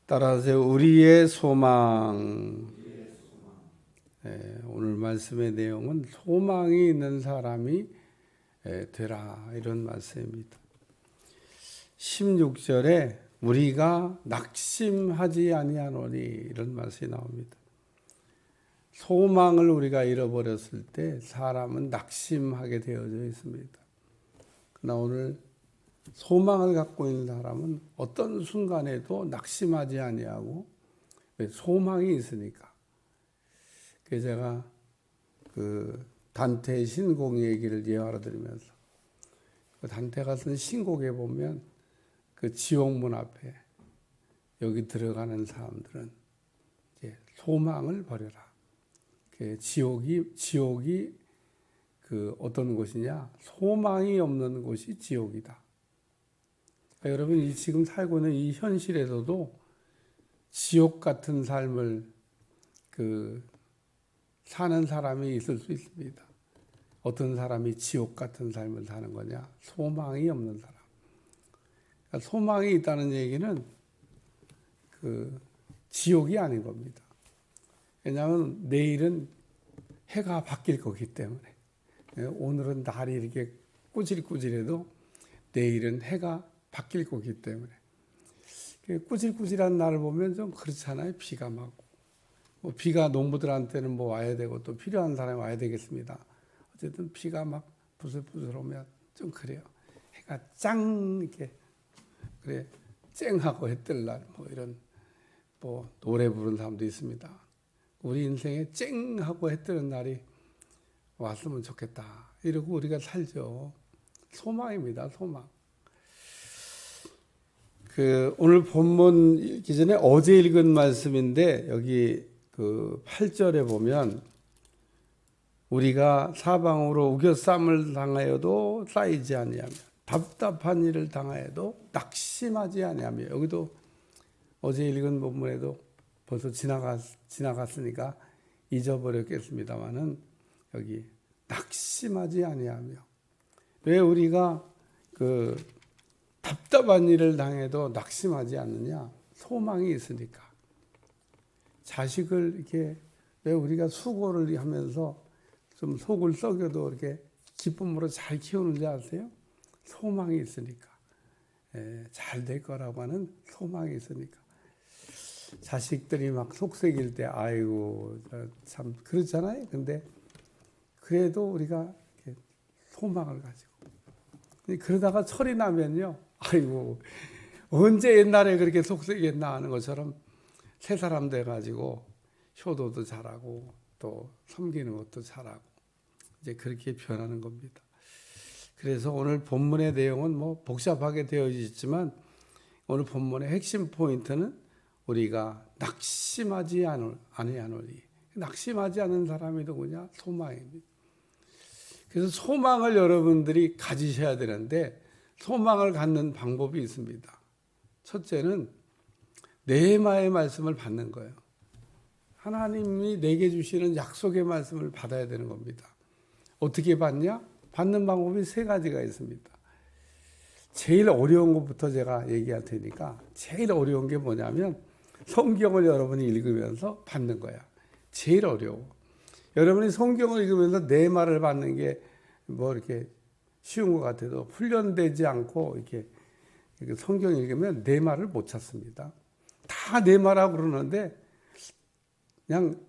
따라서 우리의 소망. 오늘 말씀의 내용은 소망이 있는 사람이 되라, 이런 말씀입니다. 16절에 우리가 낙심하지 아니하노니, 이런 말씀이 나옵니다. 소망을 우리가 잃어버렸을 때 사람은 낙심하게 되어져 있습니다. 그러나 오늘 소망을 갖고 있는 사람은 어떤 순간에도 낙심하지 아니하고, 소망이 있으니까. 그래서 제가 그 단테의 신곡 얘기를 예화로 드리면서, 그 단테가 쓴 신곡에 보면 그 지옥문 앞에 여기 들어가는 사람들은 이제 소망을 버려라. 그 지옥이 그 어떤 곳이냐? 소망이 없는 곳이 지옥이다. 그러니까 여러분, 지금 살고 있는 이 현실에서도 지옥 같은 삶을 사는 사람이 있을 수 있습니다. 어떤 사람이 지옥 같은 삶을 사는 거냐? 소망이 없는 사람. 그러니까 소망이 있다는 얘기는 그 지옥이 아닌 겁니다. 왜냐하면 내일은 해가 바뀔 거기 때문에. 오늘은 날이 이렇게 꾸질꾸질해도 내일은 해가 바뀔 거기 때문에. 꾸질꾸질한 날을 보면 좀 그렇잖아요. 비가 막. 비가 농부들한테는 뭐 와야 되고 또 필요한 사람이 와야 되겠습니다. 어쨌든 비가 막 부슬부슬 오면 좀 그래요. 해가 짱 이렇게 그래 쨍하고 해 뜰 날, 뭐 이런 뭐 노래 부르는 사람도 있습니다. 우리 인생에 쨍하고 해 뜨는 날이 왔으면 좋겠다, 이러고 우리가 살죠. 소망입니다, 소망. 오늘 본문 읽기 전에 어제 읽은 말씀인데, 여기 그 8절에 보면 우리가 사방으로 우겨쌈을 당하여도 쌓이지 아니하며 답답한 일을 당하여도 낙심하지 아니하며, 여기도 어제 읽은 본문에도 벌써 지나갔으니까 잊어버렸겠습니다마는 여기 낙심하지 아니하며, 왜 우리가 그 답답한 일을 당해도 낙심하지 않느냐? 소망이 있으니까. 자식을 이렇게 왜 우리가 수고를 하면서 좀 속을 썩여도 이렇게 기쁨으로 잘 키우는지 아세요? 소망이 있으니까. 잘 될 거라고 하는 소망이 있으니까. 자식들이 막 속썩일 때 아이고 참 그렇잖아요. 근데 그래도 우리가 이렇게 소망을 가지고, 그러다가 철이 나면요, 아이고 언제 옛날에 그렇게 속썩였나 하는 것처럼 새 사람 돼가지고 효도도 잘하고 또 섬기는 것도 잘하고 이제 그렇게 변하는 겁니다. 그래서 오늘 본문의 내용은 뭐 복잡하게 되어 있지만, 오늘 본문의 핵심 포인트는 우리가 낙심하지 아니하노니. 낙심하지 않은 사람이 누구냐? 소망입니다. 그래서 소망을 여러분들이 가지셔야 되는데, 소망을 갖는 방법이 있습니다. 첫째는 네헤마의 말씀을 받는 거예요. 하나님이 내게 주시는 약속의 말씀을 받아야 되는 겁니다. 어떻게 받냐? 받는 방법이 세 가지가 있습니다. 제일 어려운 것부터 제가 얘기할 테니까, 제일 어려운 게 뭐냐면 성경을 여러분이 읽으면서 받는 거야. 제일 어려워. 여러분이 성경을 읽으면서 내 말을 받는 게 뭐 이렇게 쉬운 것 같아도 훈련되지 않고 이렇게 성경 읽으면 내 말을 못 찾습니다. 다 내 말하고 그러는데, 그냥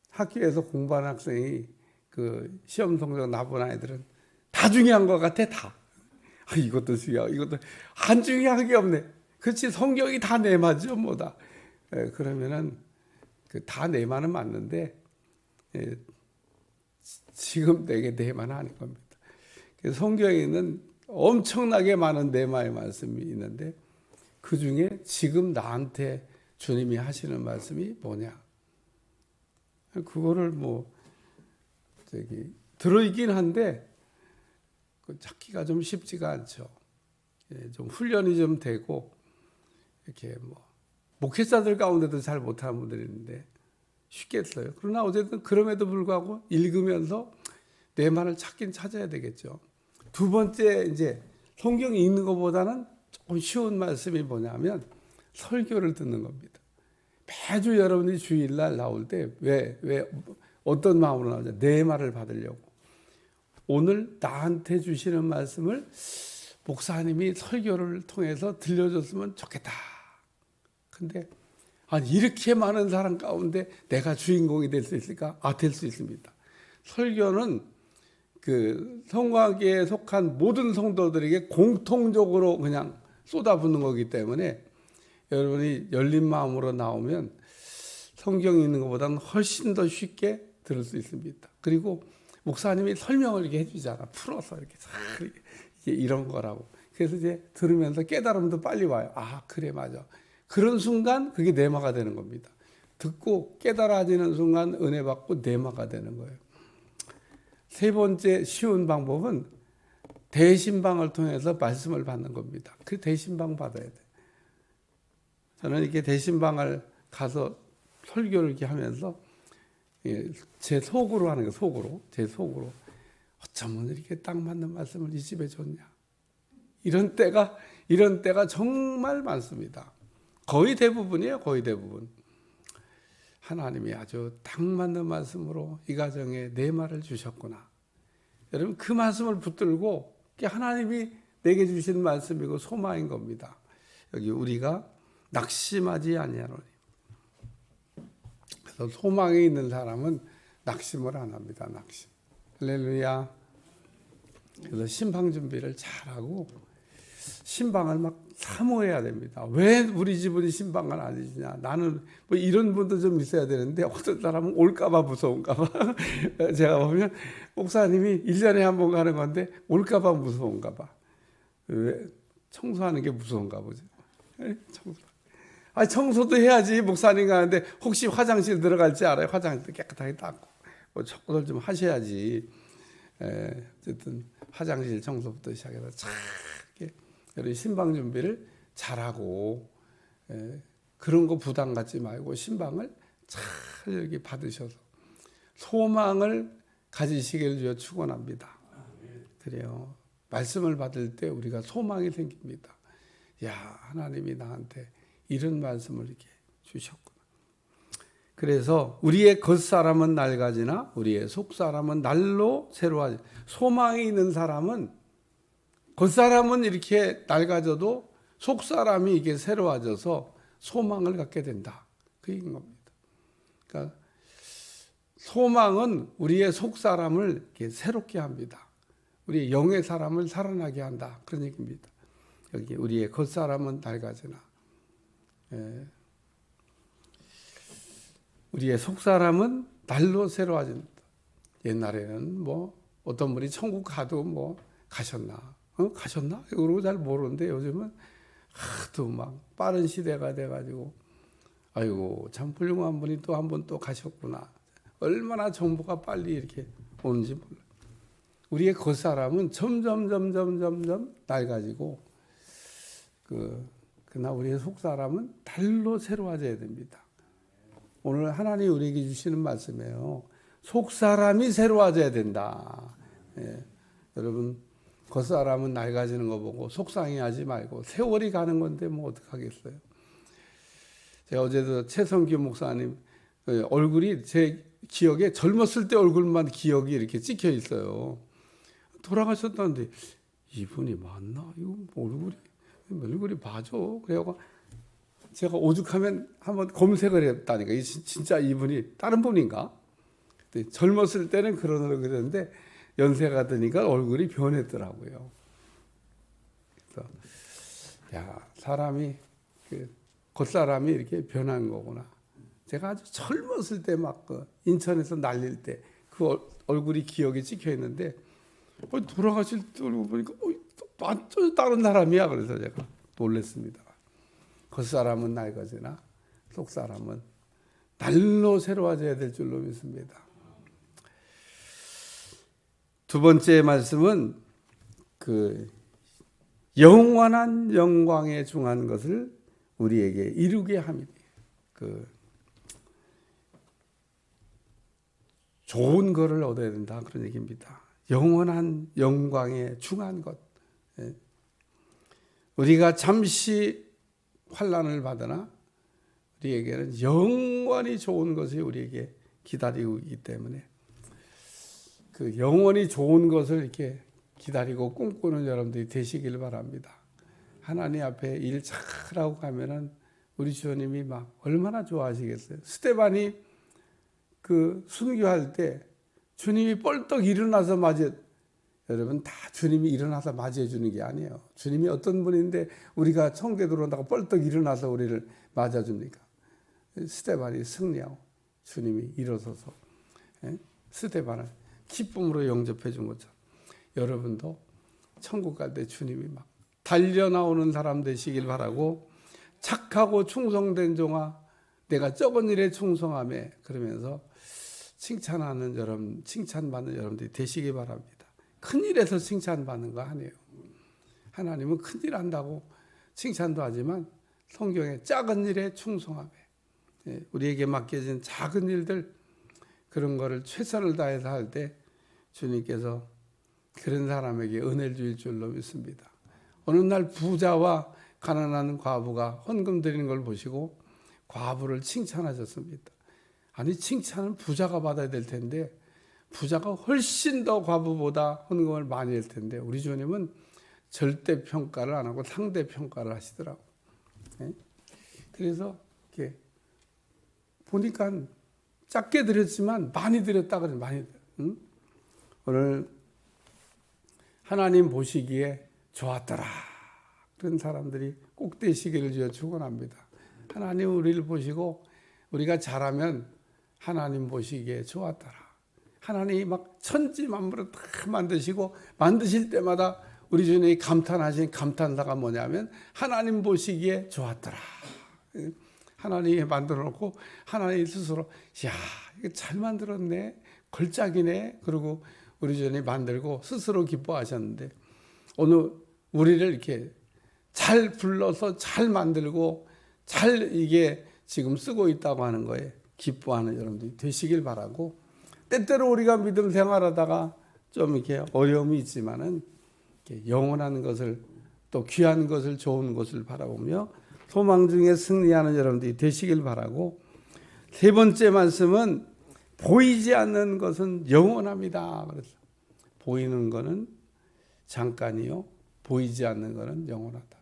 학교에서 공부하는 학생이 그 시험 성적 나쁜 아이들은 다 중요한 것 같아, 다. 이것도 중요하고 이것도 안 중요한 게 없네. 그렇지, 성경이 다 내 말이죠, 뭐다. 그러면은 다 내 말은 맞는데, 지금 내게 내 말은 아닌 겁니다. 성경에 있는 엄청나게 많은 내 말의 말씀이 있는데, 그 중에 지금 나한테 주님이 하시는 말씀이 뭐냐? 그거를 들어있긴 한데 찾기가 좀 쉽지가 않죠. 좀 훈련이 좀 되고, 이렇게 목회자들 가운데도 잘 못하는 분들이 있는데 쉽겠어요. 그러나 어쨌든 그럼에도 불구하고 읽으면서 내 말을 찾긴 찾아야 되겠죠. 두 번째, 이제 성경이 있는 것보다는 조금 쉬운 말씀이 뭐냐면 설교를 듣는 겁니다. 매주 여러분이 주일날 나올 때 왜 어떤 마음으로 나오죠? 내 말을 받으려고. 오늘 나한테 주시는 말씀을 목사님이 설교를 통해서 들려줬으면 좋겠다. 근데 아니 이렇게 많은 사람 가운데 내가 주인공이 될 수 있을까? 될 수 있습니다. 설교는 그 성곽에 속한 모든 성도들에게 공통적으로 그냥 쏟아붓는 거기 때문에 여러분이 열린 마음으로 나오면 성경이 있는 것보다는 훨씬 더 쉽게 들을 수 있습니다. 그리고 목사님이 설명을 이렇게 해주잖아. 풀어서 이렇게 이런 거라고. 그래서 이제 들으면서 깨달음도 빨리 와요. 그래, 맞아. 그런 순간 그게 내마가 되는 겁니다. 듣고 깨달아지는 순간 은혜 받고 내마가 되는 거예요. 세 번째 쉬운 방법은 대신방을 통해서 말씀을 받는 겁니다. 그 대신방 받아야 돼. 저는 이렇게 대신방을 가서 설교를 이렇게 하면서 제 속으로 하는 거예요. 제 속으로. 어쩌면 이렇게 딱 맞는 말씀을 이 집에 줬냐. 이런 때가 정말 많습니다. 거의 대부분이에요. 거의 대부분. 하나님이 아주 딱 맞는 말씀으로 이 가정에 내 말을 주셨구나. 여러분 그 말씀을 붙들고 하나님이 내게 주신 말씀이고 소망인 겁니다. 여기 우리가 낙심하지 아니하노니. 그래서 소망이 있는 사람은 낙심을 안 합니다. 낙심. 할렐루야. 그래서 신방 준비를 잘하고 신방을 막 사모해야 됩니다. 왜 우리 집은 신방을 안 해주냐. 나는 뭐 이런 분도 좀 있어야 되는데 어떤 사람은 올까봐 무서운가봐. 제가 보면 목사님이 1년에 한 번 가는 건데 올까봐 무서운가봐. 왜? 청소하는 게 무서운가 보죠. 청소도 해야지. 목사님 가는데 혹시 화장실 들어갈지 알아요? 화장실 깨끗하게 닦고 뭐 청소를 좀 하셔야지. 어쨌든 화장실 청소부터 시작해서 참 이렇게 신방 준비를 잘하고 그런 거 부담 갖지 말고 신방을 잘 이렇게 받으셔서 소망을 가지시기를 주여 축원합니다. 그래요. 말씀을 받을 때 우리가 소망이 생깁니다. 야, 하나님이 나한테 이런 말씀을 이렇게 주셨구나. 그래서 우리의 겉사람은 낡아지나 우리의 속사람은 날로 새로워지. 소망이 있는 사람은 겉사람은 이렇게 낡아져도 속사람이 이게 새로워져서 소망을 갖게 된다. 그 얘기인 겁니다. 그러니까 소망은 우리의 속사람을 이렇게 새롭게 합니다. 우리의 영의 사람을 살아나게 한다. 그런 얘기입니다. 여기 우리의 겉사람은 낡아지나 우리의 속사람은 날로 새로워진다. 옛날에는 뭐 어떤 분이 천국 가도 뭐 가셨나? 가셨나? 그러고 잘 모르는데 요즘은 하도 막 빠른 시대가 돼가지고 아이고 참 훌륭한 분이 또 한 번 또 가셨구나. 얼마나 정보가 빨리 이렇게 오는지 몰라요. 우리의 겉사람은 점점 낡아지고 그러나 우리의 속사람은 달로 새로워져야 됩니다. 오늘 하나님이 우리에게 주시는 말씀이에요. 속사람이 새로워져야 된다. 여러분 겉사람은 낡아지는 거 보고 속상해하지 말고 세월이 가는 건데 뭐 어떡하겠어요. 제가 어제도 최성규 목사님 얼굴이 제 기억에 젊었을 때 얼굴만 기억이 이렇게 찍혀 있어요. 돌아가셨다는데 이분이 맞나? 이거 얼굴이 맞아. 그래갖고 제가 오죽하면 한번 검색을 했다니까. 진짜 이분이 다른 분인가? 젊었을 때는 그런 얼굴이었는데 연세가 드니까 얼굴이 변했더라고요. 그래서 야, 사람이 겉사람이 이렇게 변한 거구나. 제가 아주 젊었을 때 막 인천에서 날릴 때 그 얼굴이 기억에 찍혀 있는데 돌아가실 때 얼굴 보니까 완전 다른 사람이야. 그래서 제가 놀랐습니다. 겉사람은 낡아지나 속사람은 날로 새로워져야 될 줄로 믿습니다. 두 번째 말씀은 영원한 영광에 중한 것을 우리에게 이루게 합니다. 좋은 것을 얻어야 된다. 그런 얘기입니다. 영원한 영광에 중한 것. 우리가 잠시 환난을 받으나 우리에게는 영원히 좋은 것이 우리에게 기다리고 있기 때문에 그 영원히 좋은 것을 이렇게 기다리고 꿈꾸는 여러분들이 되시길 바랍니다. 하나님 앞에 일 잘하고 가면은 우리 주님이 막 얼마나 좋아하시겠어요. 스데반이 그 순교할 때 주님이 뻘떡 일어나서 여러분 다 주님이 일어나서 맞이해 주는 게 아니에요. 주님이 어떤 분인데 우리가 천국에 들어온다고 뻘떡 일어나서 우리를 맞아줍니까? 스데반이 승리하고 주님이 일어서서 스데반을 기쁨으로 영접해 준 것처럼 여러분도 천국 갈 때 주님이 막 달려나오는 사람 되시길 바라고 착하고 충성된 종아 내가 적은 일에 충성하며 그러면서 칭찬하는 여러분, 칭찬받는 여러분들이 되시기 바랍니다. 큰 일에서 칭찬받는 거 아니에요. 하나님은 큰 일 한다고 칭찬도 하지만 성경에 작은 일에 충성하며 우리에게 맡겨진 작은 일들 그런 거를 최선을 다해서 할 때 주님께서 그런 사람에게 은혜를 주실 줄로 믿습니다. 어느 날 부자와 가난한 과부가 헌금 드리는 걸 보시고 과부를 칭찬하셨습니다. 아니 칭찬은 부자가 받아야 될 텐데 부자가 훨씬 더 과부보다 헌금을 많이 할 텐데 우리 주님은 절대 평가를 안 하고 상대 평가를 하시더라고요. 그래서 이렇게 보니까 작게 드렸지만 많이 드렸다 그래 많이. 오늘 하나님 보시기에 좋았더라 그런 사람들이 꼭 되시기를 주여 축원합니다. 하나님 우리를 보시고 우리가 잘하면 하나님 보시기에 좋았더라. 하나님이 막 천지 만물을 다 만드시고 만드실 때마다 우리 주님이 감탄하신 감탄사가 뭐냐면 하나님 보시기에 좋았더라. 하나님이 만들어 놓고 하나님 스스로 야 이거 잘 만들었네 걸작이네 그러고 우리 주님이 만들고 스스로 기뻐하셨는데 오늘 우리를 이렇게 잘 불러서 잘 만들고 잘 이게 지금 쓰고 있다고 하는 거에 기뻐하는 여러분들이 되시길 바라고 때때로 우리가 믿음 생활하다가 좀 이렇게 어려움이 있지만은 이렇게 영원한 것을 또 귀한 것을 좋은 것을 바라보며 소망 중에 승리하는 여러분들이 되시길 바라고 세 번째 말씀은 보이지 않는 것은 영원합니다. 그래서 보이는 것은 잠깐이요 보이지 않는 것은 영원하다.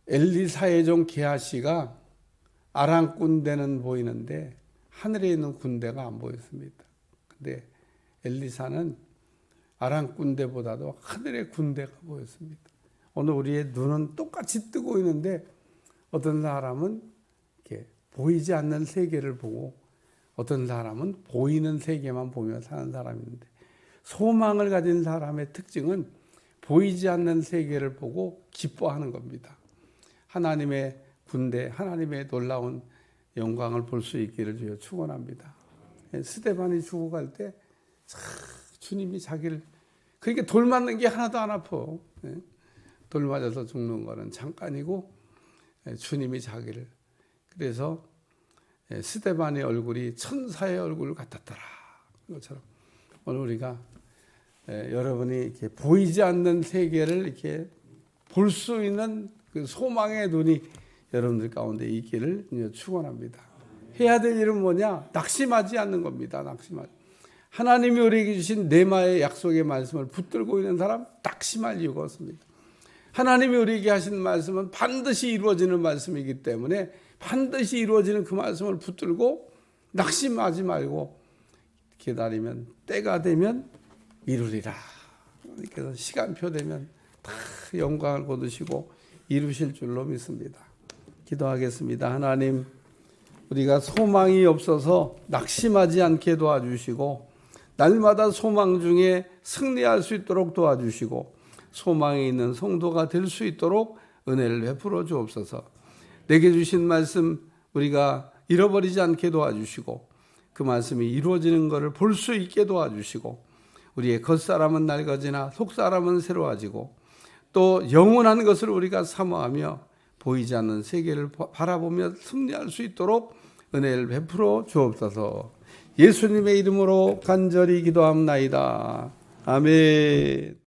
엘리사의 종 게하시가 아람 군대는 보이는데 하늘에 있는 군대가 안 보였습니다. 근데 엘리사는 아람 군대보다도 하늘의 군대가 보였습니다. 오늘 우리의 눈은 똑같이 뜨고 있는데 어떤 사람은 이렇게 보이지 않는 세계를 보고 어떤 사람은 보이는 세계만 보며 사는 사람이 있는데 소망을 가진 사람의 특징은 보이지 않는 세계를 보고 기뻐하는 겁니다. 하나님의 군대, 하나님의 놀라운 영광을 볼 수 있기를 주여 축원합니다. 스데반이 죽어갈 때 주님이 자기를 그러니까 돌 맞는 게 하나도 안 아파. 돌 맞아서 죽는 거는 잠깐이고 주님이 자기를 그래서 스데반의 얼굴이 천사의 얼굴 같았더라. 그것처럼 오늘 우리가 여러분이 이렇게 보이지 않는 세계를 이렇게 볼 수 있는 그 소망의 눈이 여러분들 가운데 있기를 축원합니다. 해야 될 일은 뭐냐? 낙심하지 않는 겁니다. 낙심하지. 하나님이 우리에게 주신 네마의 약속의 말씀을 붙들고 있는 사람 낙심할 이유가 없습니다. 하나님이 우리에게 하신 말씀은 반드시 이루어지는 말씀이기 때문에 반드시 이루어지는 그 말씀을 붙들고 낙심하지 말고 기다리면 때가 되면 이루리라. 그래서 시간표 되면 다 영광을 거두시고 이루실 줄로 믿습니다. 기도하겠습니다. 하나님 우리가 소망이 없어서 낙심하지 않게 도와주시고 날마다 소망 중에 승리할 수 있도록 도와주시고 소망에 있는 성도가 될 수 있도록 은혜를 베풀어 주옵소서. 내게 주신 말씀 우리가 잃어버리지 않게 도와주시고 그 말씀이 이루어지는 것을 볼 수 있게 도와주시고 우리의 겉사람은 낡아지나 속사람은 새로워지고 또 영원한 것을 우리가 사모하며 보이지 않는 세계를 바라보며 승리할 수 있도록 은혜를 베풀어 주옵소서. 예수님의 이름으로 간절히 기도합나이다. 아멘.